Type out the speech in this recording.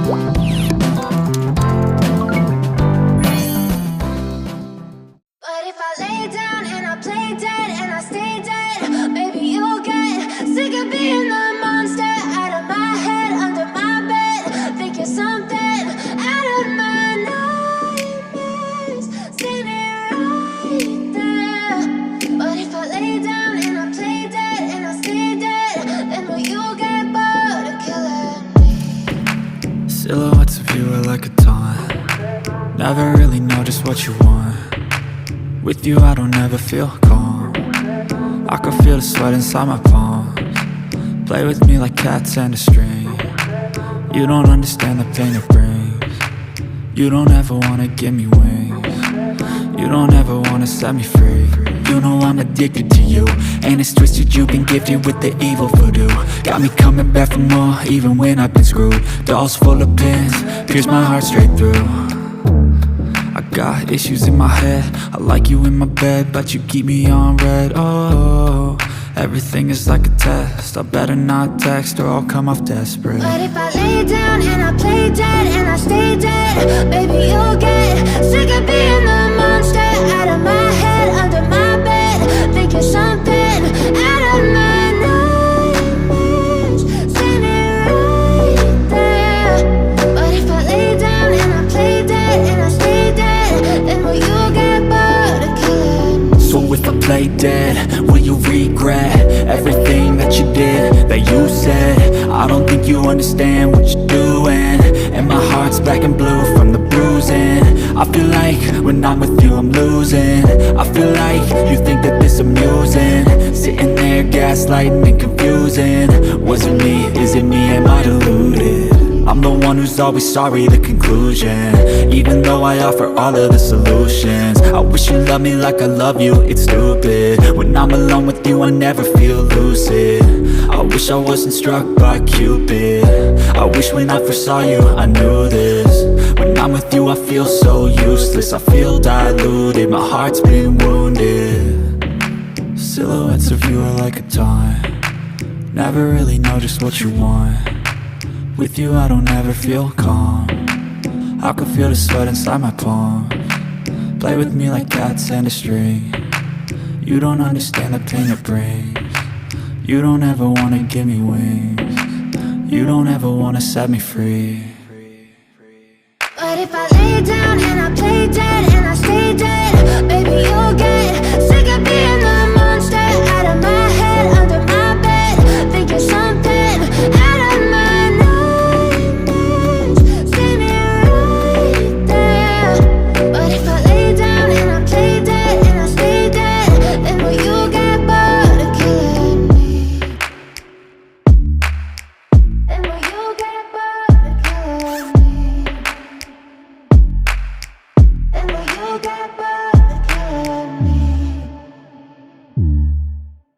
But if I lay down and I play dead and I stay dead, maybe you'll get sick of being the monster out of my head, under my bed. Think you're something out of my nightmares, standing right there. But if I lay down and I play dead and I stay dead, then will you get bored of killing me? Silhouettes of you are like a taunt. Never really know just what you want. With you I don't ever feel calm. I can feel the sweat inside my palms. Play with me like cats and a string. You don't understand the pain it brings. You don't ever wanna give me wings. You don't ever wanna set me free. You know I'm addicted to you, and it's twisted, you've been gifted with the evil voodoo. Got me coming back for more, even when I've been screwed. Dolls full of pins, pierce my heart straight through. I got issues in my head, I like you in my bed, but you keep me on red. Oh, everything is like a test, I better not text or I'll come off desperate. But if I lay down and I play dead and I stay dead, baby you'll get sick of being the monster out of my head, under my bed. Think you're something out of my nightmares, standing right there. But if I lay down and I play dead and I stay dead, then will you get bored of killing me? So if I play dead, will you regret everything that you did, that you said? I don't think you understand what you're doing, and my heart's black and blue from the bruising. I feel like when I'm with you I'm losing. I feel like you think that this amusing, sitting there gaslighting and confusing. Was it me? Is it me? Am I deluded? I'm the one who's always sorry, the conclusion, even though I offer all of the solutions. I wish you loved me like I love you, it's stupid. When I'm alone with you I never feel lucid. I wish I wasn't struck by Cupid. I wish when I first saw you I knew this. When I'm with you I feel so useless, I feel diluted, my heart's been wounded. Silhouettes of you are like a taunt. Never really know just what you want. With you I don't ever feel calm. I can feel the sweat inside my palms. Play with me like cats and a string. You don't understand the pain it brings. You don't ever wanna give me wings. You don't ever wanna set me free. But if I lay down and I play dead and I stay dead, baby you'll get sick of being the monster out of my head, under my bed. Think you're something out of my nightmares, standing right there. But if I lay down and I play dead and I stay dead, then will you get bored of killing me? Then will you get bored of killing me? And will you get back?